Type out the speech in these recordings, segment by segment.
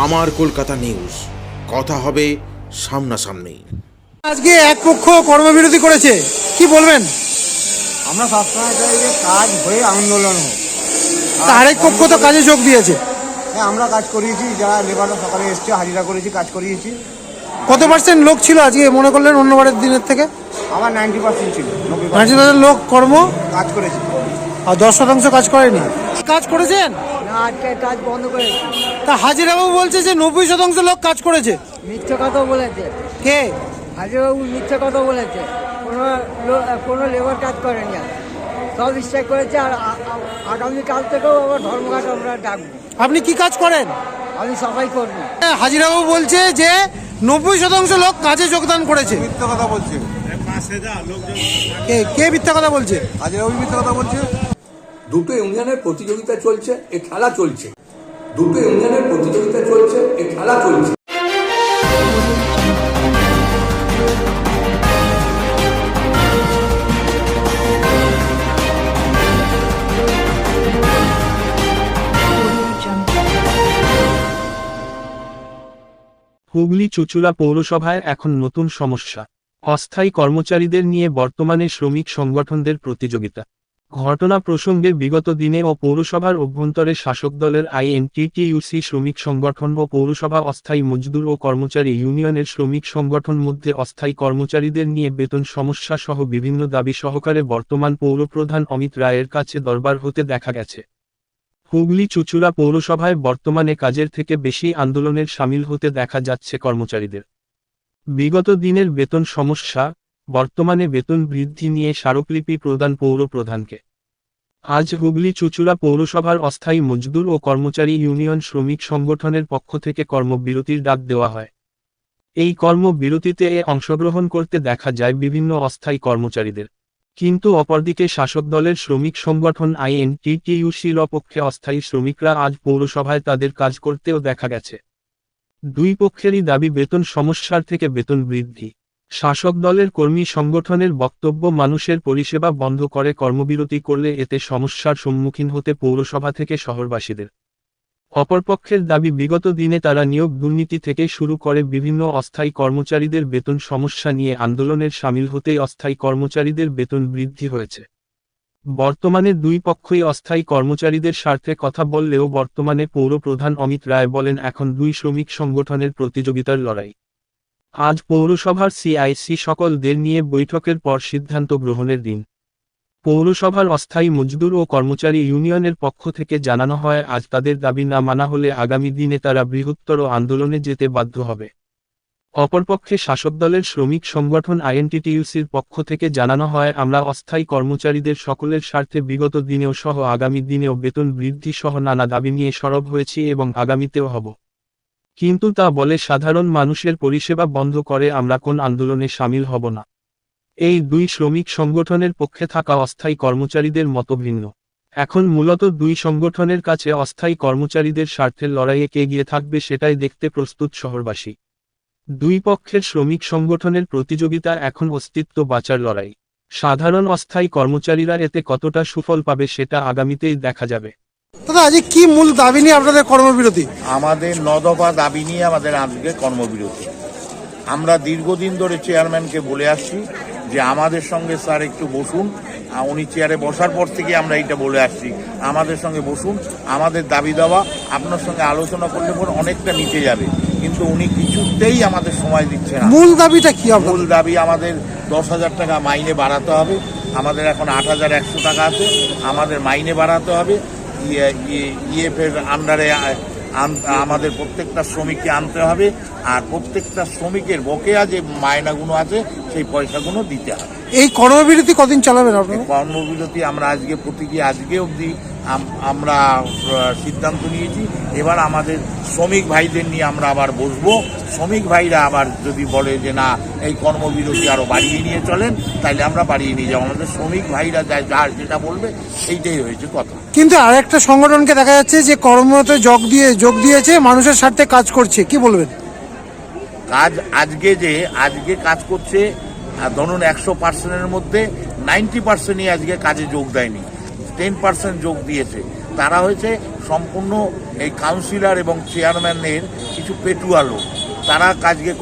আমার কলকাতা নিউজ, কথা হবে সামনাসামনি। আজকে এক পক্ষ কর্মবিরতি করেছে, কি বলবেন? আমরা সবসময় চাই যে কাজ হয়ে আন্দোলন হোক। আরেক পক্ষ তো কাজে যোগ দিয়েছে। হ্যাঁ, আমরা কাজ করিয়েছি, যারা লেবাররা সকালে এসছে হাজিরা করেছি, কাজ করিয়েছি। কত পার্সেন্ট লোক ছিল আজকে মনে করলেন অন্যবারের দিনের থেকে? আমার 90% ছিল, 90% লোক কর্ম কাজ করেছি। আর 10% কাজ করেনি। কাজ করেছেন না, আজকে কাজ বন্ধ করেছি। তা হাজিরাবাবু বলছে যে 90% লোক কাজ করেছে। মিথ্যে কথা বলেছে কে? হাজিবাবু, মিথ্যে কথা বলেছে। কোনো লেবার কাজ করেনি, সব স্ট্রাইক করেছে। আর আগামীকাল থেকেও আবার ধর্মঘাট আমরা ডাকবো। আপনি কি কাজ করেন? আমি সবাই করবো। হাজিরাবাবু বলছে যে 90% লোক কাজে যোগদান করেছে। মিথ্যে কথা বলছে। কে মিথ্যা কথা বলছে? হাজিবাবু মিথ্যে কথা বলছে। দুটো ইউনিয়নের প্রতিযোগিতা চলছে, এই খেলা চলছে। দুটো ইউনিয়নের প্রতিযোগিতা চলছে, এই খেলা চলছে। হুগলি চুঁচুড়া পৌরসভায় এখন নতুন সমস্যা, অস্থায়ী কর্মচারীদের নিয়ে বর্তমানে শ্রমিক সংগঠনদের প্রতিযোগিতা। ঘটনা প্রসঙ্গে বিগত দিনে ও পৌরসভার অভ্যন্তরে শাসক দলের আইএনটিটিইউসি শ্রমিক সংগঠন ও পৌরসভা অস্থায়ী মজদুর ও কর্মচারী ইউনিয়নের শ্রমিক সংগঠন মধ্যে অস্থায়ী কর্মচারীদের নিয়ে বেতন সমস্যা সহ বিভিন্ন দাবি সহকারে বর্তমান পৌরপ্রধান অমিত রায়ের কাছে দরবার হতে দেখা গেছে। হুগলি চুঁচুড়া পৌরসভায় বর্তমানে কাজের থেকে বেশি আন্দোলনের সামিল হতে দেখা যাচ্ছে কর্মচারীদের। বিগত দিনের বেতন সমস্যা, বর্তমানে বেতন বৃদ্ধি নিয়ে স্মারকলিপি প্রদান পৌর প্রধানকে। আজ হুগলি চুঁচুড়া পৌরসভার অস্থায়ী মজদুর ও কর্মচারী ইউনিয়ন শ্রমিক সংগঠনের পক্ষ থেকে কর্মবিরতির ডাক দেওয়া হয়। এই কর্মবিরতিতে অংশগ্রহণ করতে দেখা যায় বিভিন্ন অস্থায়ী কর্মচারীদের, কিন্তু অপরদিকে শাসক দলের শ্রমিক সংগঠন আইএনটিটিইউসির অপক্ষে অস্থায়ী শ্রমিকরা আজ পৌরসভায় তাদের কাজ করতেও দেখা গেছে। দুই পক্ষেরই দাবি বেতন সমস্যার থেকে বেতন বৃদ্ধি। শাসক দলের কর্মী সংগঠনের বক্তব্য, মানুষের পরিষেবা বন্ধ করে কর্মবিরতি করলে এতে সমস্যার সম্মুখীন হতে পৌরসভা থেকে শহরবাসীদের। অপরপক্ষের দাবি, বিগত দিনে তারা নিয়োগ দুর্নীতি থেকে শুরু করে বিভিন্ন অস্থায়ী কর্মচারীদের বেতন সমস্যা নিয়ে আন্দোলনের সামিল হতেই অস্থায়ী কর্মচারীদের বেতন বৃদ্ধি হয়েছে। বর্তমানে দুই পক্ষই অস্থায়ী কর্মচারীদের স্বার্থে কথা বললেও বর্তমানে পৌর প্রধান অমিত রায় বলেন, এখন দুই শ্রমিক সংগঠনের প্রতিযোগিতার লড়াই। আজ পৌরসভার সিআইসি সকলদের নিয়ে বৈঠকের পর সিদ্ধান্ত গ্রহণের দিন। পৌরসভার অস্থায়ী মজদুর ও কর্মচারী ইউনিয়নের পক্ষ থেকে জানানো হয়, আজ তাদের দাবি না মানা হলে আগামী দিনে তারা বৃহত্তর আন্দোলনে যেতে বাধ্য হবে। অপরপক্ষে শাসক দলের শ্রমিক সংগঠন আইএনটিটিইউসির পক্ষ থেকে জানানো হয়, আমরা অস্থায়ী কর্মচারীদের সকলের স্বার্থে বিগত দিনেও সহ আগামী দিনেও বেতন বৃদ্ধি সহ নানা দাবি নিয়ে সরব হয়েছি এবং আগামীতেও হব। কিন্তু তা বলে সাধারণ মানুষের পরিষেবা বন্ধ করে আমরা কোন আন্দোলনে সামিল হব না। এই দুই শ্রমিক সংগঠনের পক্ষে থাকা অস্থায়ী কর্মচারীদের মত ভিন্ন। এখন মূলত দুই সংগঠনের কাছে অস্থায়ী কর্মচারীদের স্বার্থের লড়াইয়ে কে এগিয়ে থাকবে সেটাই দেখতে প্রস্তুত শহরবাসী। দুই পক্ষের শ্রমিক সংগঠনের প্রতিযোগিতা এখন অস্তিত্ব বাঁচার লড়াই। সাধারণ অস্থায়ী কর্মচারীরা এতে কতটা সুফল পাবে সেটা আগামীতেই দেখা যাবে। দাদা, আজকে কি মূল দাবি নিয়ে আপনাদের কর্মবিরতি? আমাদের 9 দফা দাবি নিয়ে আমাদের আজকে কর্মবিরতি। আমরা দীর্ঘদিন ধরে চেয়ারম্যানকে বলে আসছি যে আমাদের সঙ্গে স্যার একটু বসুন। উনি চেয়ারে বসার পর থেকে আমরা এইটা বলে আসছি, আমাদের সঙ্গে বসুন, আমাদের দাবি দেওয়া আপনার সঙ্গে আলোচনা করলে পর অনেকটা নিচে যাবে। কিন্তু উনি কিছুতেই আমাদের সময় দিচ্ছে না। মূল দাবিটা কি? মূল দাবি আমাদের 10,000 টাকা মাইনে বাড়াতে হবে। আমাদের এখন 8,100 টাকা আছে, আমাদের মাইনে বাড়াতে হবে। ইএফের আন্ডারে আমাদের প্রত্যেকটা শ্রমিককে আনতে হবে, আর প্রত্যেকটা শ্রমিকের বকেয়া যে মায়নাগুলো আছে সেই পয়সাগুলো দিতে হবে। এই কর্মবিরতি কদিন চালাবেন আপনারা? কর্মবিরতি আমরা আজকে অবধি আমরা সিদ্ধান্ত নিয়েছি। এবার আমাদের শ্রমিক ভাইদের নিয়ে আমরা আবার বসবো। শ্রমিক ভাইরা আবার যদি বলে যে না এই কর্মবিরতি আরো বাড়িয়ে নিয়ে চলেন, তাইলে আমরা বাড়িয়ে নিয়ে যাবো। আমাদের শ্রমিক ভাইরা যার যেটা বলবে সেইটাই হয়েছে কথা। কিন্তু আরেকটা সংগঠনকে দেখা যাচ্ছে যে কর্মতে যোগ দিয়েছে, মানুষের স্বার্থে কাজ করছে, কি বলবেন? কাজ আজকে কাজ করছে, ধরুন 100%-এর মধ্যে 90%-ই আজকে কাজে যোগ দেয়নি, 10% যোগ দিয়েছে। তারা হয়েছে সম্পূর্ণ এই কাউন্সিলর এবং চেয়ারম্যানের কিছু পেটুয়া লোক, তারা কাজকে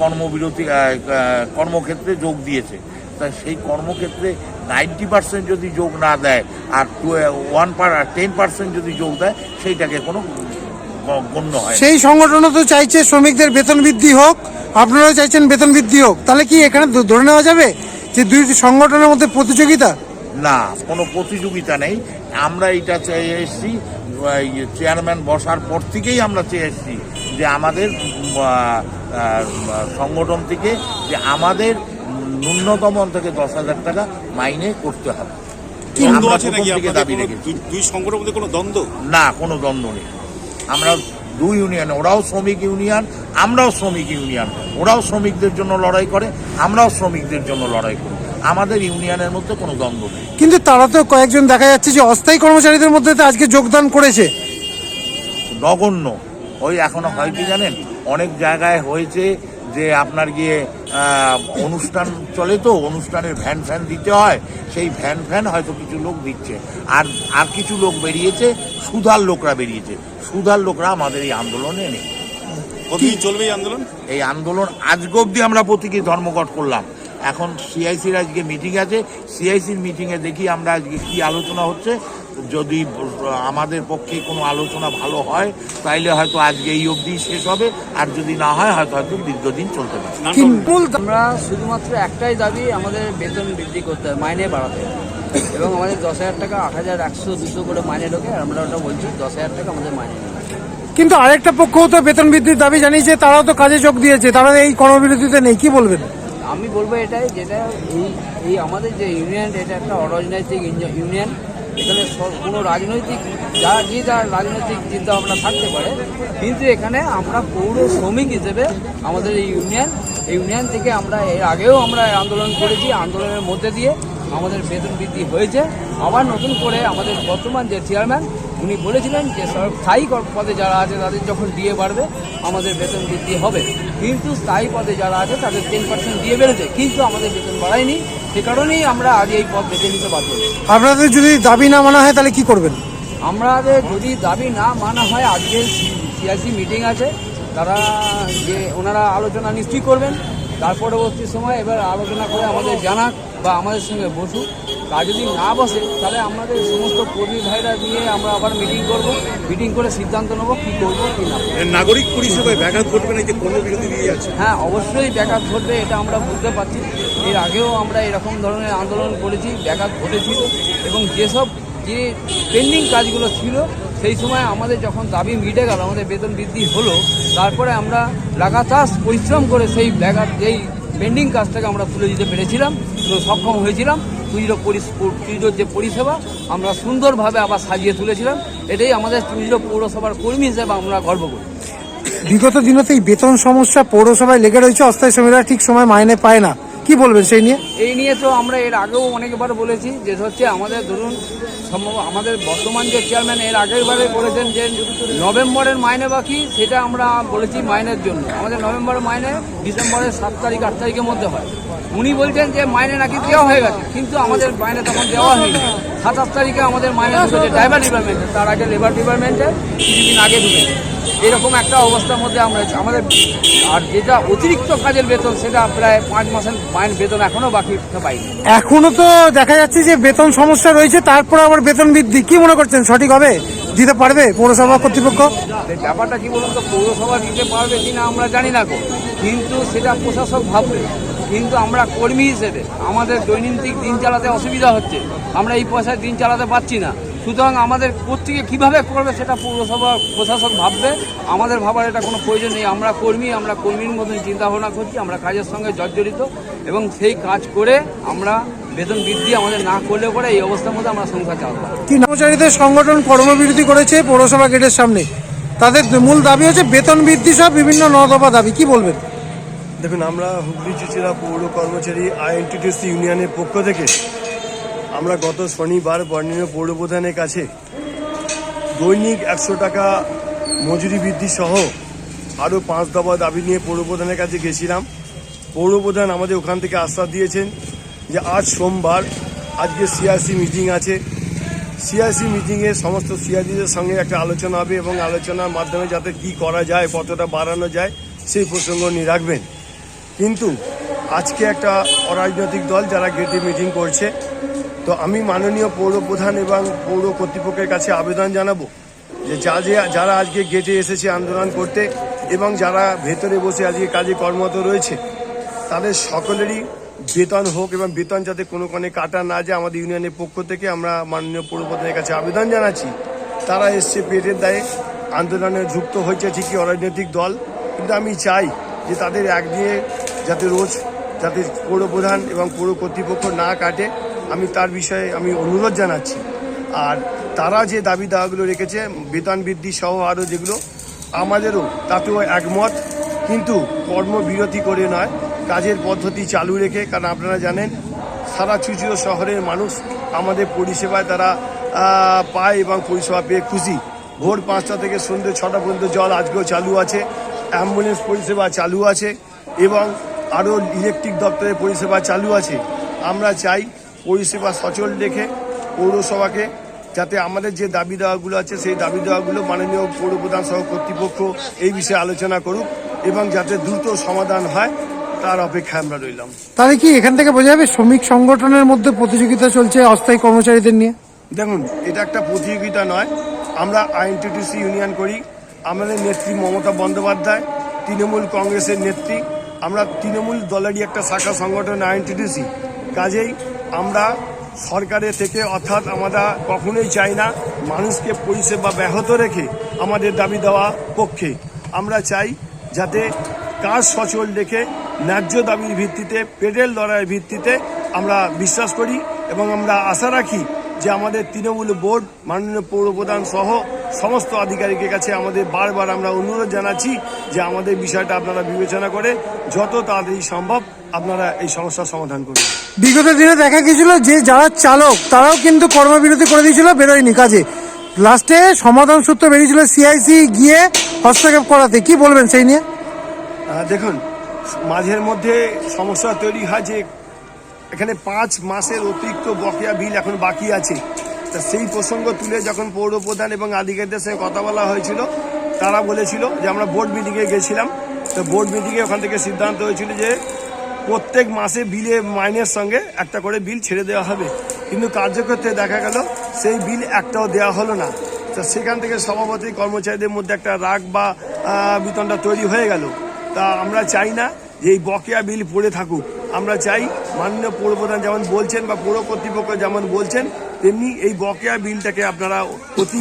কর্মক্ষেত্রে যোগ দিয়েছে। তা সেই কর্মক্ষেত্রে 90% যদি যোগ না দেয় আর 10% যদি যোগ দেয়, সেইটাকে কোনো গণ্য হয়। সেই সংগঠনও তো চাইছে শ্রমিকদের বেতন বৃদ্ধি হোক, আপনারাও চাইছেন বেতন বৃদ্ধি হোক, তাহলে কি এখানে ধরে নেওয়া যাবে যে দুই সংগঠনের মধ্যে প্রতিযোগিতা? না, কোনো প্রতিযোগিতা নেই। আমরা এটা চেয়ে এসেছি, চেয়ারম্যান বসার পর থেকেই আমরা চেয়ে এসেছি যে আমাদের সংগঠন থেকে যে আমাদের ন্যূনতম থেকে 10,000 টাকা মাইনে করতে হবে। আমরা প্রথম থেকে দাবি রেখেছি। দুই সংগঠনের মধ্যে কোনো দ্বন্দ্ব? না, কোনো দ্বন্দ্ব নেই। আমরা দুই ইউনিয়ন, ওরাও শ্রমিক ইউনিয়ন, আমরাও শ্রমিক ইউনিয়ন। ওরাও শ্রমিকদের জন্য লড়াই করে, আমরাও শ্রমিকদের জন্য লড়াই করি। আমাদের ইউনিয়নের মধ্যে কোনো দ্বন্দ্ব নেই। কিন্তু তারা তো কয়েকজন দেখা যাচ্ছে যে অস্থায়ী কর্মচারীদের মধ্যে তো আজকে যোগদান করেছে। নগণ্য। ওই এখনো হয় কি জানেন, অনেক জায়গায় হয়েছে যে আপনার গিয়ে অনুষ্ঠান চলে, তো অনুষ্ঠানের ভ্যান ফ্যান দিতে হয়, সেই ভ্যান ফ্যান হয়তো কিছু লোক দিচ্ছে। আর কিছু লোক বেরিয়েছে, সুধার লোকরা বেরিয়েছে। সুধার লোকরা আমাদের এই আন্দোলনে নেই। কতদিন চলবে এই আন্দোলন? এই আন্দোলন আজকে অবধি আমরা প্রতীকী ধর্মঘট করলাম। এখন সিআইসির আজকে মিটিং আছে, সিআইসির মিটিংয়ে দেখি আমরা আজকে কি আলোচনা হচ্ছে। যদি আমাদের পক্ষে কোনো আলোচনা ভালো হয় তাইলে হয়তো আজকে এই অবধি শেষ হবে, আর যদি না হয় হয়তো দীর্ঘদিন চলতে পারে। আমরা শুধুমাত্র একটাই দাবি, আমাদের বেতন বৃদ্ধি করতে হবে, মাইনে বাড়াতে হবে। এবং আমাদের 10,000 টাকা, 8,000, 100, 200 করে মাইনে ঢোকে, আর আমরা ওটা বলছি 10,000 টাকা আমাদের মাইনে নেবে। কিন্তু আরেকটা পক্ষও তো বেতন বৃদ্ধির দাবি জানিয়েছে, তারাও তো কাজে যোগ দিয়েছে, তারা এই কর্মবিরতিতে নেই, কি বলবেন? আমি বলবো এটাই, যেটা এই আমাদের যে ইউনিয়ন, এটা একটা অরাজনৈতিক ইউনিয়ন। এখানে কোনো রাজনৈতিক যার রাজনৈতিক চিন্তা ভাবনা থাকতে পারে, কিন্তু এখানে আমরা পৌর শ্রমিক হিসেবে আমাদের এই ইউনিয়ন থেকে আমরা এর আগেও আমরা আন্দোলন করেছি। আন্দোলনের মধ্যে দিয়ে আমাদের বেতন বৃদ্ধি হয়েছে। আবার নতুন করে আমাদের বর্তমান যে চেয়ারম্যান, উনি বলেছিলেন যে স্থায়ী পদে যারা আছে তাদের যখন ডিএ বাড়বে আমাদের বেতন বৃদ্ধি হবে, কিন্তু স্থায়ী পদে যারা আছে তাদের 10% ডিএ বেড়েছে, কিন্তু আমাদের বেতন বাড়ায়নি। সে কারণেই আমরা আজ এই পদ বেছে নিতে বাধ্য হয়েছি। আপনাদের যদি দাবি না মানা হয় তাহলে কি করবেন? আমাদের যদি দাবি না মানা হয়, আজকে সিআইসি মিটিং আছে, তারা যে ওনারা আলোচনা নিশ্চয়ই করবেন। তার পরবর্তী সময় এবার আলোচনা করে আমাদের জানাক বা আমাদের সঙ্গে বসুক। কাজ যদি না বসে তাহলে আমাদের সমস্ত কর্মী ভাইরা নিয়ে আমরা আবার মিটিং করব, মিটিং করে সিদ্ধান্ত নেব কী করবো কী না। নাগরিক পরিষেবায় ব্যাঘাত ঘটবে না, যে কর্মবিরতি দিয়ে যাচ্ছে? হ্যাঁ, অবশ্যই ব্যাঘাত ঘটবে, এটা আমরা বুঝতে পারছি। এর আগেও আমরা এরকম ধরনের আন্দোলন করেছি, ব্যাঘাত ঘটেছিল। এবং যে পেন্ডিং কাজগুলো ছিল, সেই সময় আমাদের যখন দাবি মিটে গেল, আমাদের বেতন বৃদ্ধি হলো, তারপরে আমরা লাগাতার পরিশ্রম করে সেই যেই পেন্ডিং কাজটাকে আমরা তুলে দিতে পেরেছিলাম, তো সক্ষম হয়েছিলাম। পুজোর যে পরিষেবা আমরা সুন্দরভাবে আবার সাজিয়ে তুলেছিলাম। এটাই আমাদের পুজো পৌরসভার কর্মী হিসেবে আমরা গর্ব করি। বিগত দিনে এই বেতন সমস্যা পৌরসভায় লেগে রয়েছে, অস্থায়ী শ্রমিকরা ঠিক সময় মাইনে পায় না, কি বলবেন সেই নিয়ে? এই নিয়ে তো আমরা এর আগেও অনেকবার বলেছি, যে হচ্ছে আমাদের ধরুন আমাদের বর্তমান যে চেয়ারম্যান এর আগেরবারে বলেছেন যে নভেম্বরের মাইনে বাকি, সেটা আমরা বলেছি মাইনের জন্য। আমাদের নভেম্বরের মাইনে ডিসেম্বরের 7 তারিখ 8 তারিখের মধ্যে হয়। উনি বলছেন যে মাইনে নাকি দেওয়া হয়ে গেছে, কিন্তু আমাদের মাইনে তখন দেওয়া হয়নি। 7-8 তারিখে আমাদের মাইনে ঢুকেছে ড্রাইভার ডিপার্টমেন্টে, তার আগে লেবার ডিপার্টমেন্টে কিছুদিন আগে ঢুকেছে। এরকম একটা অবস্থার মধ্যে আমরা আমাদের, আর যেটা অতিরিক্ত কাজের বেতন, সেটা প্রায় 5 মাসের মাইনে বেতন এখনো বাকি পাইনি। এখনো তো দেখা যাচ্ছে যে বেতন সমস্যা রয়েছে, তারপর আবার বেতন বৃদ্ধি, কি মনে করছেন সঠিক হবে? দিতে পারবে পৌরসভা কর্তৃপক্ষ? ব্যাপারটা কি বলুন তো, পৌরসভা দিতে পারবে কিনা আমরা জানি না, কিন্তু সেটা প্রশাসক ভাববে। কিন্তু আমরা কর্মী হিসেবে আমাদের দৈনন্দিন দিন চালাতে অসুবিধা হচ্ছে, আমরা এই পয়সায় দিন চালাতে পারছি না। সুতরাং আমাদের কোত্থেকে কীভাবে করবে সেটা পৌরসভা প্রশাসক ভাববে, আমাদের ভাবার এটা কোনো প্রয়োজন নেই। আমরা কর্মীর মতন চিন্তাভাবনা করছি, আমরা কাজের সঙ্গে জর্জরিত, এবং সেই কাজ করে আমরা বেতন বৃদ্ধি আমাদের না করলেও পরে এই অবস্থার মধ্যে আমরা সংসার চালাবো। কি কর্মচারীদের সংগঠন কর্মবিরতি করেছে পৌরসভা গেটের সামনে, তাদের মূল দাবি হচ্ছে বেতন বৃদ্ধি সহ বিভিন্ন 9 দফা দাবি, কি বলবেন? দেখুন, আমরা হুগলি চুঁচুড়া পৌর কর্মচারী আইএনটিটিসি ইউনিয়নের পক্ষ থেকে আমরা গত শনিবার বর্ণনীয় পৌরপ্রধানের কাছে দৈনিক 100 টাকা মজুরি বৃদ্ধি সহ আরও 5 দফা দাবি নিয়ে পৌরপ্রধানের কাছে গেছিলাম। পৌরপ্রধান আমাদের ওখান থেকে আশ্বাস দিয়েছেন যে আজ সোমবার, আজকে সিআরসি মিটিং আছে, সিআইসি মিটিংয়ে সমস্ত সিআইসিদের সঙ্গে একটা আলোচনা হবে এবং আলোচনার মাধ্যমে যাতে কি করা যায়, কতটা বাড়ানো যায় সেই প্রসঙ্গ নিয়ে রাখবেন। কিন্তু আজকে একটা অরাজনৈতিক দল যারা গেটে মিটিং করছে, তো আমি মাননীয় পৌর প্রধান এবং পৌর কর্তৃপক্ষের কাছে আবেদন জানাবো যে যারা আজকে গেটে এসেছে আন্দোলন করতে এবং যারা ভেতরে বসে আজকে কাজে কর্মরত রয়েছে, তাদের সকলেরই বেতন হোক এবং বেতন যাতে কোনো কাটা না যায়। আমাদের ইউনিয়নের পক্ষ থেকে আমরা মাননীয় পৌর প্রধানের কাছে আবেদন জানাচ্ছি। তারা এসছে পেটের দায়ে আন্দোলনে যুক্ত হয়েছে ঠিকই অরাজনৈতিক দল, কিন্তু আমি চাই যে তাদের একদিনে যাতে রোজ যাতে পৌর প্রধান এবং পৌর কর্তৃপক্ষ না কাটে, আমি তার বিষয়ে আমি অনুরোধ জানাচ্ছি। আর তারা যে দাবি দাওয়াগুলো রেখেছে বেতন বৃদ্ধি সহ আরও যেগুলো, আমাদেরও তাতেও একমত, কিন্তু কর্মবিরতি করে নয়, কাজের পদ্ধতি চালু রেখে। কারণ আপনারা জানেন সারা চুচুড়ো শহরের মানুষ আমাদের পরিষেবায় তারা পায় এবং পরিষেবা পেয়ে খুশি। ভোর 5টা থেকে সন্ধ্যে 6টা পর্যন্ত জল আজকেও চালু আছে, অ্যাম্বুলেন্স পরিষেবা চালু আছে এবং আরও ইলেকট্রিক দপ্তরের পরিষেবা চালু আছে। আমরা চাই পরিষেবা সচল রেখে পৌরসভাকে যাতে আমাদের যে দাবি দেওয়াগুলো আছে সেই দাবি দেওয়াগুলো মাননীয় পৌর প্রধান সহ কর্তৃপক্ষ এই বিষয়ে আলোচনা করুক এবং যাতে দ্রুত সমাধান হয় তার অপেক্ষায় আমরা রইলাম। তাহলে কি এখান থেকে বোঝা যাবে শ্রমিক সংগঠনের মধ্যে প্রতিযোগিতা চলছে অস্থায়ী কর্মচারীদের নিয়ে? দেখুন, এটা একটা প্রতিযোগিতা নয়। আমরা আইএনটিটিউসি ইউনিয়ন করি, আমাদের নেত্রী মমতা বন্দ্যোপাধ্যায় তৃণমূল কংগ্রেসের নেত্রী, আমরা তৃণমূল দলেরই একটা শাখা সংগঠন আইএনটিটিউসি। কাজেই আমরা সরকারের থেকে অর্থাৎ আমরা কখনোই চাই না মানুষকে পরিষেবা ব্যাহত রেখে আমাদের দাবি দেওয়া পক্ষে। আমরা চাই যাতে কাজ সচল রেখে ন্যায্য দাবির ভিত্তিতে, পেটের লড়াইয়ের ভিত্তিতে আমরা বিশ্বাস করি এবং আমরা আশা রাখি যে আমাদের তৃণমূল বোর্ড, মাননীয় পৌর প্রধান সহ সমস্ত আধিকারিকের কাছে আমাদের বারবার আমরা অনুরোধ জানাচ্ছি যে আমাদের বিষয়টা আপনারা বিবেচনা করে যত তাড়াতাড়ি সম্ভব আপনারা এই সমস্যার সমাধান করুন। বিগত দিনে দেখা গেছিল যে যারা চালক তারাও কিন্তু কর্মবিরতি করে দিয়েছিল, বেরোয়নি কাজে। লাস্টে সমাধান সূত্র বেরিয়েছিল সিআইসি গিয়ে হস্তক্ষেপ করাতে। কি বলবেন সেই নিয়ে? দেখুন, মাঝের মধ্যে সমস্যা তৈরি হয় যে এখানে 5 মাসের অতিরিক্ত বকেয়া বিল এখন বাকি আছে। তা সেই প্রসঙ্গ তুলে যখন পৌর প্রধান এবং আধিকারিকদের সঙ্গে কথা বলা হয়েছিল, তারা বলেছিল যে আমরা বোর্ড মিটিংয়ে গেছিলাম, তো বোর্ড মিটিংয়ে ওখান থেকে সিদ্ধান্ত হয়েছিল যে প্রত্যেক মাসে বিলে মাইনের সঙ্গে একটা করে বিল ছেড়ে দেওয়া হবে। কিন্তু কার্যক্ষেত্রে দেখা গেল সেই বিল একটাও দেওয়া হলো না। তো সেখান থেকে স্বভাবতই কর্মচারীদের মধ্যে একটা রাগ বা বিতণ্ডা তৈরি হয়ে গেল। তা আমরা চাই না যে এই বকেয়া বিল পড়ে থাকুক। আমরা চাই মাননীয় পৌর প্রধান যেমন বলছেন বা পৌর কর্তৃপক্ষ যেমন বলছেন, তেমনি এই বকেয়া বিলটাকে আপনারা অতি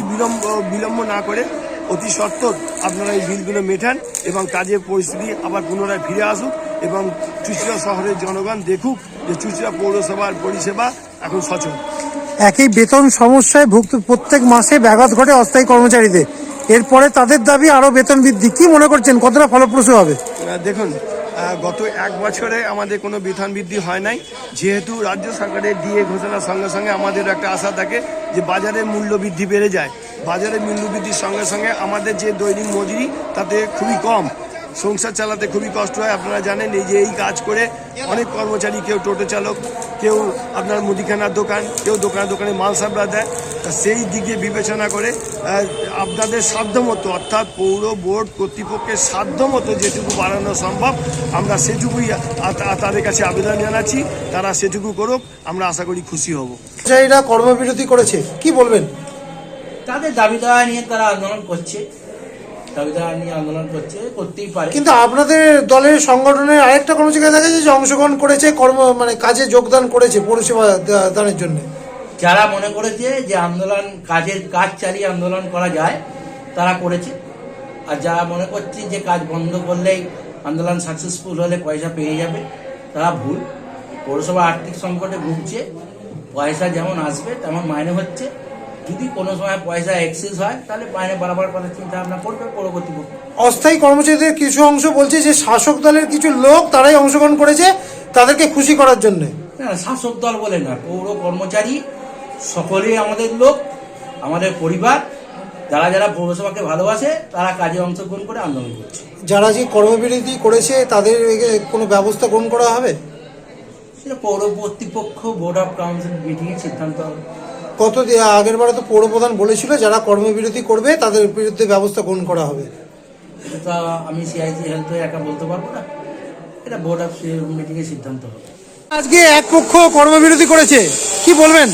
বিলম্ব না করে অতি সত্বর আপনারা এই বিলগুলো মেটান এবং কাজের পরিস্থিতি আবার পুনরায় ফিরে আসুক এবং চুঁচুড়া শহরের জনগণ দেখুক যে চুঁচুড়া পৌরসভার পরিষেবা এখন সচল। একই বেতন সমস্যায় ভুক্ত প্রত্যেক মাসে ব্যাঘাত ঘটে অস্থায়ী কর্মচারীদের, এরপরে তাদের দাবি আরো বেতন বৃদ্ধি। কি মনে করছেন কতটা ফলপ্রসূ হবে? দেখুন, গত 1 বছরে আমাদের কোনো বেতন বৃদ্ধি হয় নাই, যেহেতু রাজ্য সরকারের ডিএ ঘোষণার সঙ্গে সঙ্গে আমাদের একটা আশা থাকে যে বাজারের মূল্য বৃদ্ধি বেড়ে যায়। বাজারের মূল্য বৃদ্ধির সঙ্গে সঙ্গে আমাদের যে দৈনিক মজুরি তাতে খুবই কম, সংসার চালাতে খুবই কষ্ট হয়। আপনারা জানেন এই যে এই কাজ করে অনেক কর্মচারী, কেউ টোটো চালক, কেউ আপনার মুদিখানার দোকান, কেউ দোকানে মাল সাপ্লাই দেয়। তা সেই দিকে বিবেচনা করে আপনাদের সাধ্যমতো অর্থাৎ পৌর বোর্ড কর্তৃপক্ষের সাধ্যমতো যেটুকু বাড়ানো সম্ভব আমরা সেটুকুই তাদের কাছে আবেদন জানাচ্ছি। তারা সেটুকু করুক, আমরা আশা করি খুশি হব। এরা কর্মবিরতি করেছে, কি বলবেন? তাদের দাবি দেওয়া নিয়ে তারা আন্দোলন করছে, দাবি দেওয়া নিয়ে আন্দোলন করতেই পারে। কিন্তু আপনাদের দলের সংগঠনের আরেকটা কর্মচারী দেখা যাচ্ছে যে অংশগ্রহণ করেছে, কাজে যোগদান করেছে পরিষেবা দানের জন্য। যারা মনে করেছে যে আন্দোলন কাজ চালিয়ে আন্দোলন করা যায় তারা করেছে, আর যারা মনে করছে যে কাজ বন্ধ করলেই আন্দোলন সাকসেসফুল হলে পয়সা পেয়ে যাবে, তারা ভুল। পৌরসভা আর্থিক সংকটে ভুগছে, পয়সা যেমন আসবে তেমন মাইনে হচ্ছে। যদি কোনো সময় পয়সা এক্সেস হয় তাহলে মাইনে বাড়াবার কথা চিন্তা ভাবনা করবে পৌর কর্তৃপক্ষ। অস্থায়ী কর্মচারীদের কিছু অংশ বলছে যে শাসক দলের কিছু লোক তারাই অংশগ্রহণ করেছে তাদেরকে খুশি করার জন্য। না, শাসক দল বলে না, পৌর কর্মচারী সকলেই আমাদের লোক, আমাদের পরিবার। যারা যারা পৌরসভাকে ভালোবাসে তারা কাজে অংশগ্রহণ করে আন্দোলন করছে। যারা যে কর্মবিরতি করেছে তাদের কোনো ব্যবস্থা গ্রহণ করা হবে? সেটা পৌর কর্তৃপক্ষ বোর্ড অফ কাউন্সিল মিটিংয়ে সিদ্ধান্ত হবে। আগের বারে তো পৌরপ্রধান বলেছিল যারা কর্মবিরতি করবে তাদের বিরুদ্ধে ব্যবস্থা গ্রহণ করা হবে। এটা আমি সিআইসি হেলথ হয়ে একা বলতে পারবো না, এটা বোর্ড অফ মিটিংয়ের সিদ্ধান্ত হবে। আজকে এক পক্ষ কর্মবিরতি করেছে, কি বলবেন?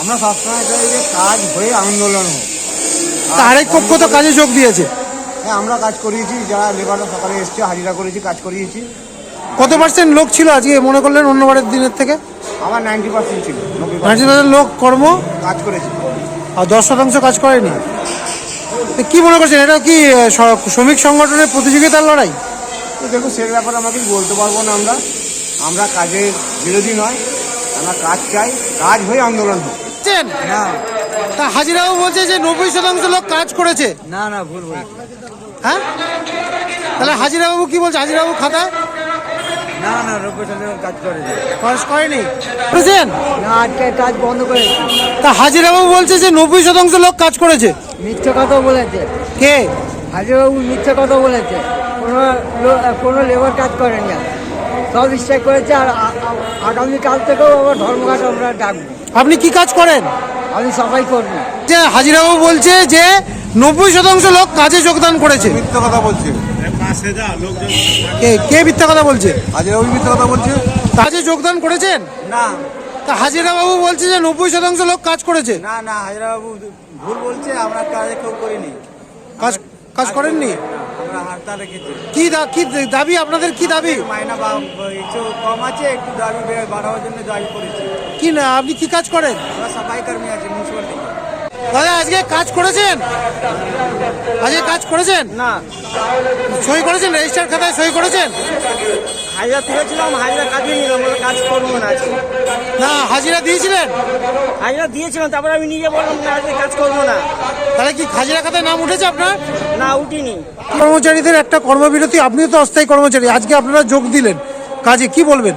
আমরা সবসময় চাই যে কাজ হয়ে আন্দোলন হোক। আরেক পক্ষ তো কাজে যোগ দিয়েছে। হ্যাঁ, আমরা কাজ করিয়েছি, যারা লেবাররা সকালে এসছে হাজিরা করেছি, কাজ করিয়েছি। কত পার্সেন্ট লোক ছিল আজকে মনে করলেন অন্যবারের দিনের থেকে? আমার 90% ছিল, 90% লোক কাজ করেছি, আর 10% কাজ করেনি। তো কি মনে করছেন, এটা কি শ্রমিক সংগঠনের প্রতিযোগিতার লড়াই? তো দেখুন সে ব্যাপারে আমাকে বলতে পারবো না। আমরা কাজের বিরোধী নয়, আমরা কাজ চাই, কাজ হয়ে আন্দোলন হোক। না, তা হাজিরাও বলছে যে 90% লোক কাজ করেছে। না না, ভুল বলছি। হ্যাঁ, তাহলে হাজিরাবাবু কি বলছে? হাজিরাবাবু খাতায় না না, 90% কাজ করেছে, কাজ করেনি। বুঝছেন না, আজকে কাজ বন্ধ করেছে। তা হাজিরাবাবু বলছে যে 90% লোক কাজ করেছে। মিথ্যে কথা বলেছে কে? হাজিবাবু মিথ্যে কথা বলেছে। কোনো লেবার কাজ করেনি, সব স্ট্রাইক করেছে। আর আগামীকাল থেকেও আবার ধর্মঘট আমরা ডাকবো। আপনি কি কাজ করেন? আমি সবাই করবো। যে হাজিরাবাবু বলছে যে 90% লোক কাজে যোগদান করেছে। মিথ্যে কথা বলছে। কে মিথ্যা কথা বলছে? হাজিবাবু মিথ্যে কথা বলছে। কাজে যোগদান করেছেন না তা হাজিরাবাবু বলছে যে 90% লোক কাজ করেছে। না না, হাজিরাবাবু ভুল বলছে। আমরা কাজে কেউ করিনি, কাজ করেননি। আমরা হারতাল রেখেছি। কি দাবি আপনাদের? কি দাবি? মাইনা একটু কম আছে, একটু দাবি বাড়ানোর জন্য দাবি করেছি। কি না, আপনি কি কাজ করেন? আমরা সাফাই কর্মী আছি মিউনিসিপ্যালিটি। দাদা আজকে কাজ করেছেন? আজকে কাজ করেছেন? না, সই করেছেন? রেজিস্টার খাতায় সই করেছেন? হাজিরা তুলেছিলাম, হাজিরা কাটিয়ে নিলাম, আমরা কাজ করবো না আজকে। না, হাজিরা দিয়েছিলেন? হাজিরা দিয়েছিলাম, তারপরে আমি নিজে বললাম না আজকে কাজ করবো না। তাহলে কি হাজিরা খাতায় নাম উঠেছে আপনার? না, উঠিনি। কর্মচারীদের একটা কর্মবিরতি, আপনিও তো অস্থায়ী কর্মচারী, আজকে আপনারা যোগ দিলেন কাজে, কি বলবেন?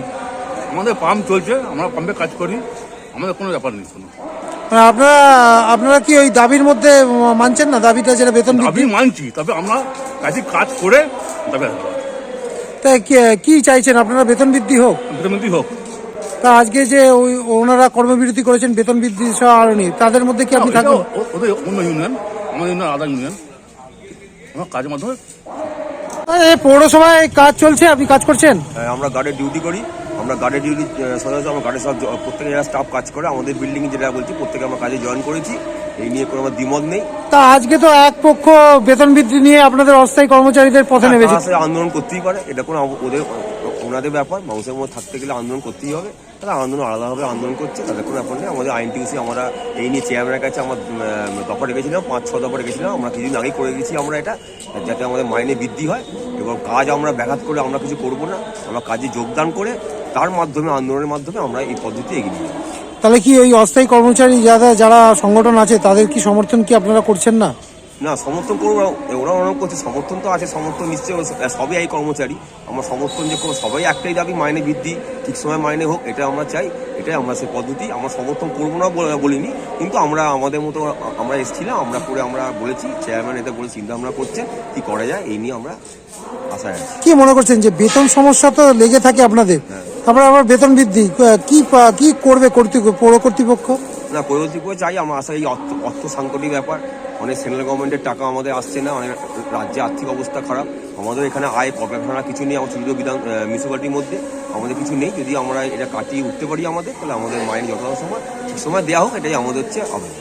আমাদের পাম্প চলছে, আমরা পাম্পে কাজ করি, আমাদের কোনো ব্যাপার নেই। কোনো আপনারা কি ওই দাবির মধ্যে মানছেন না? দাবিটা যেটা বেতন দাবি মানছি, তবে আমরা কাজ করে তবে তা কি চাইছেন আপনারা? বেতন বৃদ্ধি হোক? বেতনবৃদ্ধি হোক। তা আজকে যে ওনারা কর্মবিরতি করেছেন বেতন বৃদ্ধি সহ আরো নেই, তাদের মধ্যে কি আপনি থাকবেন? ওদের অন্য ইউনিয়ন, আমাদের ইউনিয়ন আলাদা ইউনিয়ন, আমরা কাজের মাধ্যমে। পৌরসভায় কাজ চলছে, আপনি কাজ করছেন? আমরা গার্ডের ডিউটি করি, আমরা গার্ডের ডিউটি সাধারণত আমরা গার্ডের সব প্রত্যেকে যারা স্টাফ কাজ করে আমাদের বিল্ডিং যেটা বলছি প্রত্যেকে আমরা কাজে জয়েন করেছি, এই নিয়ে কোনো আমার দ্বিমত নেই। তা আজকে তো এক পক্ষ বেতন বৃদ্ধি নিয়ে আপনাদের অস্থায়ী কর্মচারীদের পথে নেমেছে। আন্দোলন করতেই পারে, এটা কোনো ওনাদের ব্যাপার, মানুষের মধ্যে থাকতে গেলে আন্দোলন করতেই হবে। তারা আন্দোলন আলাদাভাবে আন্দোলন করছে, তাদের কোনো ব্যাপার নেই। আমাদের আইএনটিইউসি আমরা এই নিয়ে চেয়ারম্যানের কাছে আমার দফা রেখেছিলাম, 5-6 দফা রেখেছিলাম। আমরা কিছুদিন আগেই করে গেছি আমরা এটা, যাতে আমাদের মাইনে বৃদ্ধি হয় এবং কাজ আমরা ব্যাঘাত করে আমরা কিছু করবো না, আমরা কাজে যোগদান করে তার মাধ্যমে আন্দোলনের মাধ্যমে আমরা এই পদ্ধতি এগিয়ে নিই। তাহলে কি ওই অস্থায়ী কর্মচারী যারা সংগঠন আছে তাদের কি সমর্থন কি আপনারা করছেন না? না, সমর্থন করবো, ওরা অনেক করছে, সমর্থন তো আছে, সমর্থন নিশ্চয়ই সবই এই কর্মচারী। আমরা সমর্থন যে সবাই একটাই দাবি, মাইনে বৃদ্ধি, ঠিক সময় মাইনে হোক, এটা আমরা চাই, এটাই আমরা সেই পদ্ধতি। আমরা সমর্থন করবো না বলিনি, কিন্তু আমরা আমাদের মতো আমরা এসেছিলাম, আমরা করে আমরা বলেছি, চেয়ারম্যান এটা বলে চিন্তা ভাবনা করছেন কি করা যায়, এই নিয়ে আমরা আশায় আছি। কি মনে করছেন যে বেতন সমস্যা তো লেগে থাকে আপনাদের, তারপরে আবার বেতন বৃদ্ধি, কি করবে পৌর কর্তৃপক্ষ? না, পৌর কর্তৃপক্ষ চাই, আমরা আশা এই অর্থ সাংকটিক ব্যাপার, অনেক সেন্ট্রাল গভর্নমেন্টের টাকা আমাদের আসছে না, অনেক রাজ্যে আর্থিক অবস্থা খারাপ, আমাদের এখানে আয় কলকারখানা কিছু নেই, আমার ছোটো মিউনিসিপ্যালিটির মধ্যে আমাদের কিছু নেই। যদি আমরা এটা কাটিয়ে উঠতে পারি আমাদের, তাহলে আমাদের মাইনে যথাযথ সময় ঠিক সময় দেওয়া হোক, এটাই আমাদের হচ্ছে আবেদন।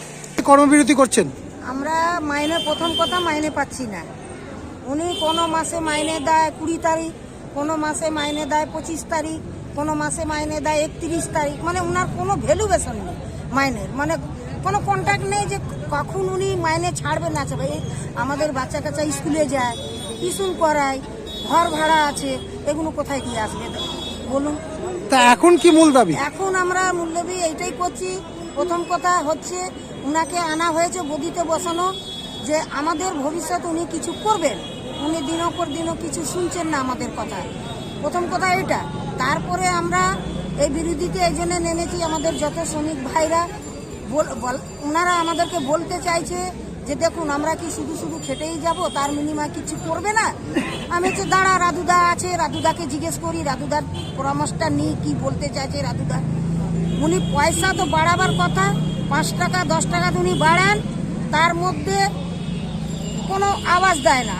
কর্মবিরতি করছেন? আমরা মাইনে, প্রথম কথা মাইনে পাচ্ছি না। উনি কোনো মাসে মাইনে দেয় 20 তারিখ, কোনো মাসে মাইনে দেয় 25 তারিখ, কোনো মাসে মাইনে দেয় 31 তারিখ। মানে ওনার কোনো ভ্যালুয়েশন নেই মাইনের, মানে কোনো কন্ট্যাক্ট নেই যে কখন উনি মাইনে ছাড়বে না ছাড়বে। আমাদের বাচ্চা কাচ্চা স্কুলে যায়, টিউশন করায়, ঘর ভাড়া আছে, এগুলো কোথায় গিয়ে আসবে বলুন? তা এখন কি মূল দাবি? এখন আমরা মূল দাবি এইটাই করছি। প্রথম কথা হচ্ছে উনাকে আনা হয়েছে গদিতে বসানো, যে আমাদের ভবিষ্যৎ উনি কিছু করবেন, উনি দিনও পর দিনও কিছু শুনছেন না আমাদের কথা। প্রথম কথা এটা। তারপরে আমরা এই বিরোধীতে এই জন্য নেমেছি, আমাদের যত শ্রমিক ভাইরা ওনারা আমাদেরকে বলতে চাইছে যে দেখুন আমরা কি শুধু শুধু খেটেই যাব, তার বিনিময়ে কিছু করবে না। আমি হচ্ছে দাঁড়া, রাধুদা আছে, রাধুদাকে জিজ্ঞেস করি, রাধুদার পরামর্শটা নিই কি বলতে চাইছে রাধুদা। উনি পয়সা তো বাড়াবার কথা, 5 টাকা 10 টাকা উনি বাড়ান, তার মধ্যে কোনো আওয়াজ দেয় না।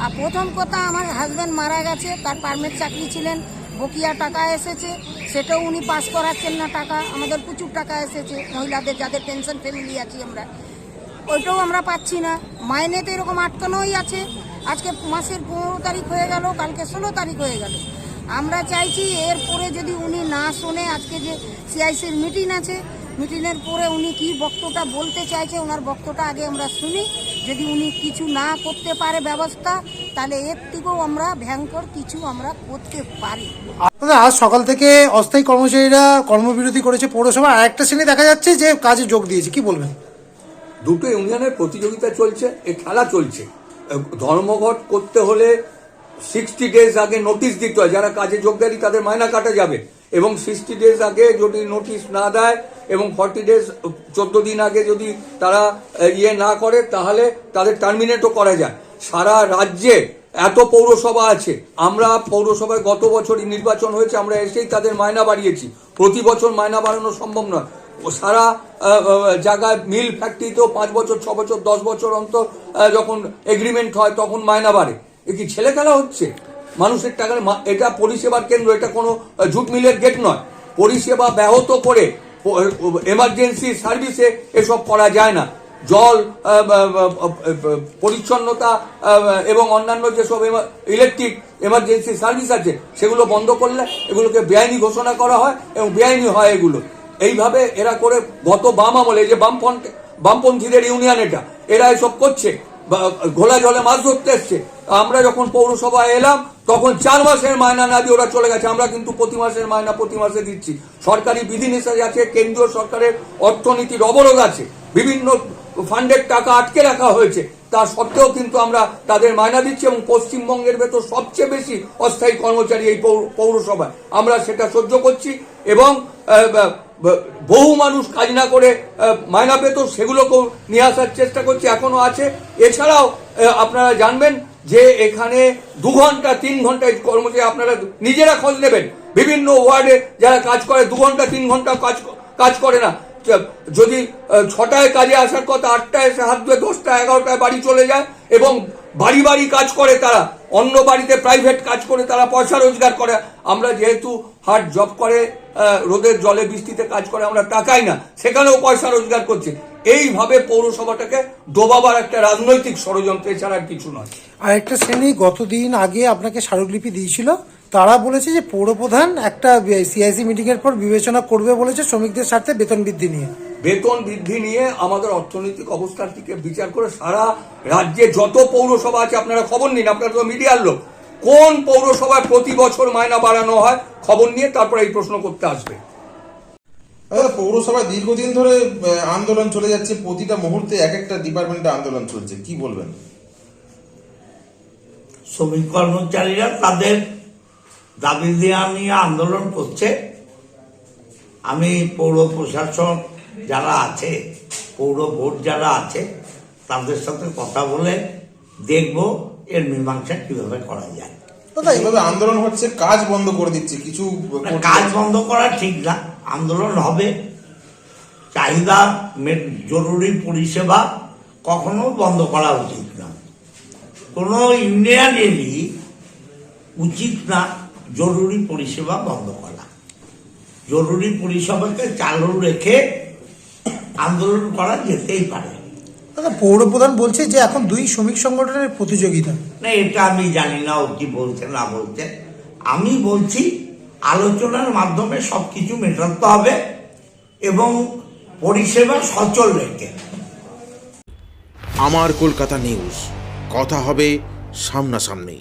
আর প্রথম কথা, আমার হাজব্যান্ড মারা গেছে, তার পারমিট চাকরি ছিলেন, বকিয়া টাকা এসেছে, সেটাও উনি পাস করাচ্ছেন না টাকা। আমাদের প্রচুর টাকা এসেছে মহিলাদের, যাদের টেনশন ফ্যামিলি আছি আমরা, ওইটাও আমরা পাচ্ছি না। মাইনে তো এরকম আটকানোই আছে। আজকে মাসের 15 তারিখ হয়ে গেল, কালকে 16 তারিখ হয়ে গেল। আমরা চাইছি এরপরে যদি উনি না শোনে, আজকে যে সিআইসির মিটিং আছে, মিটিংয়ের পরে উনি কি বক্তব্যটা বলতে চাইছে, ওনার বক্তব্যটা আগে আমরা শুনি। যদি উনি কিছু না করতে পারে ব্যবস্থা, তাহলে এর থেকেও আমরা ভয়ঙ্কর কিছু আমরা করতে পারি। আজ সকাল থেকে অস্থায়ী কর্মচারীরা কর্মবিরতি করেছে পৌরসভা, আর একটা শ্রেণী দেখা যাচ্ছে যে কাজে যোগ দিয়েছে, কি বলবেন? দুটো ইউনিয়নের প্রতিযোগিতা চলছে, এই খেলা চলছে। ধর্মঘট করতে হলে 60 ডেজ আগে নোটিশ দিতে হয়, যারা কাজে যোগ দেয় তাদের মাইনা কাটা যাবে, এবং 60 ডেজ আগে যদি নোটিশ না দেয় এবং 40 ডেজ 14 দিন আগে যদি তারা না করে, তাহলে তাদের টার্মিনেটও করা যায়। সারা রাজ্যে এত পৌরসভা আছে, আমরা পৌরসভায় গত বছরই নির্বাচন হয়েছে, আমরা এসেই তাদের মাইনা বাড়িয়েছি। প্রতি বছর মাইনা বাড়ানো সম্ভব নয়। সারা জায়গায় মিল ফ্যাক্টরিতেও 5 বছর 6 বছর 10 বছর অন্তর যখন এগ্রিমেন্ট হয় তখন মাইনা বাড়ে। এ কি ছেলে খেলা হচ্ছে? মানুষের টাকা, এটা পরিষেবার কেন্দ্র, এটা কোনো জুট মিলের গেট নয়। পরিষেবা ব্যাহত করে এমার্জেন্সি সার্ভিসে এসব করা যায় না। জল, পরিচ্ছন্নতা এবং অন্যান্য যেসব ইলেকট্রিক এমার্জেন্সি সার্ভিস আছে, সেগুলো বন্ধ করলে এগুলোকে বেআইনি ঘোষণা করা হয় এবং বেআইনি হয় এগুলো। এইভাবে এরা করে গত বাম আমলে, এই যে বামপন্থীদের ইউনিয়ন, এরা এসব করছে, ঘোলা জলে মাছ ধরতে এসছে। আমরা যখন পৌরসভায় এলাম তখন 4 মাসের মায়না না দিয়ে ওরা চলে গেছে। আমরা কিন্তু প্রতি মাসের মায়না প্রতি মাসে দিচ্ছি। সরকারি বিধিনিষেধ আছে, কেন্দ্রীয় সরকারের অর্থনীতির অবরোধ আছে, বিভিন্ন ফান্ডের টাকা আটকে রাখা হয়েছে, তা সত্ত্বেও কিন্তু আমরা তাদের মায়না দিচ্ছি। এবং পশ্চিমবঙ্গের ভেতর সবচেয়ে বেশি অস্থায়ী কর্মচারী এই পৌরসভায়, আমরা সেটা সহ্য করছি। এবং বহু মানুষ কাজ না করে মায়না পেত, সেগুলোকেও নিয়ে আসার চেষ্টা করছি, এখনো আছে। এছাড়াও আপনারা জানবেন যে এখানে 2 ঘন্টা 3 ঘন্টা কর্মচারী, আপনারা নিজেরা খোঁজ নেবেন, বিভিন্ন ওয়ার্ডে যারা কাজ করে 2 ঘন্টা 3 ঘন্টা কাজ করে না। যদি 6টায় কাজে আসার কথা, 8টায় এসে হাত ধুয়ে 10টা 11টায় বাড়ি চলে যায়, এবং বাড়ি বাড়ি কাজ করে তারা, অন্য বাড়িতে প্রাইভেট কাজ করে তারা পয়সা রোজগার করে। আমরা যেহেতু হার্ড জব করে, রোদের জলে বৃষ্টিতে কাজ করে, আমরা টাকাই না, সেখানেও পয়সা রোজগার করছে। এইভাবে পৌরসভাটাকে ডোবাবার একটা রাজনৈতিক ষড়যন্ত্র, এছাড়া আর কিছু নয়। আর একটা শ্রেণী গতদিন আগে আপনাকে স্মারকলিপি দিয়েছিল, তারা বলেছে যে পৌরপ্রধান একটা সিআইসি মিটিং এর পর বিবেচনা করবে বলেছে শ্রমিকদের স্বার্থে বেতন বৃদ্ধি নিয়ে। বেতন বৃদ্ধি নিয়ে আমাদের অর্থনৈতিক অবস্থার দিকে বিচার করে সারা রাজ্যে যত পৌরসভা আছে, আপনারা খবর নিন, আপনারা তো মিডিয়ার লোক, কোন পৌরসভায় প্রতি বছর মায়না বাড়ানো হয় খবর নিয়ে তারপরে এই প্রশ্ন করতে আসবে। পৌরসভায় দীর্ঘদিন ধরে আন্দোলন চলে যাচ্ছে, প্রতিটা মুহূর্তে এক একটা ডিপার্টমেন্টে আন্দোলন চলছে, কি বলবেন? শ্রমিক কর্মচারীরা তাদের দাবি দেওয়া নিয়ে আন্দোলন করছে। আমি পৌর প্রশাসন যারা আছে, পৌর বোর্ড যারা আছে, তাদের সাথে কথা বলে দেখব এর মীমাংসা কিভাবে করা যায়। এইভাবে আন্দোলন হচ্ছে, কাজ বন্ধ করে দিচ্ছে কিছু। কাজ বন্ধ করা ঠিক না, আন্দোলন হবে। চাহিদা, জরুরি পরিষেবা কখনো বন্ধ করা উচিত না। কোনো ইউনিয়নেরই উচিত না জরুরি পরিষেবা বন্ধ করা। জরুরি পরিষেবাকে চালু রেখে আন্দোলন করা যেতেই পারে। পৌরপ্রধান বলছে যে এখন 2 শ্রমিক সংগঠনের প্রতিযোগিতা। না, এটা আমি জানি না ও কি বলছে না বলছে। আমি বলছি আলোচনার মাধ্যমে সবকিছু মেটাতে হবে এবং পরিষেবা সচল রেখে। আমার কলকাতা নিউজ, কথা হবে সামনাসামনি।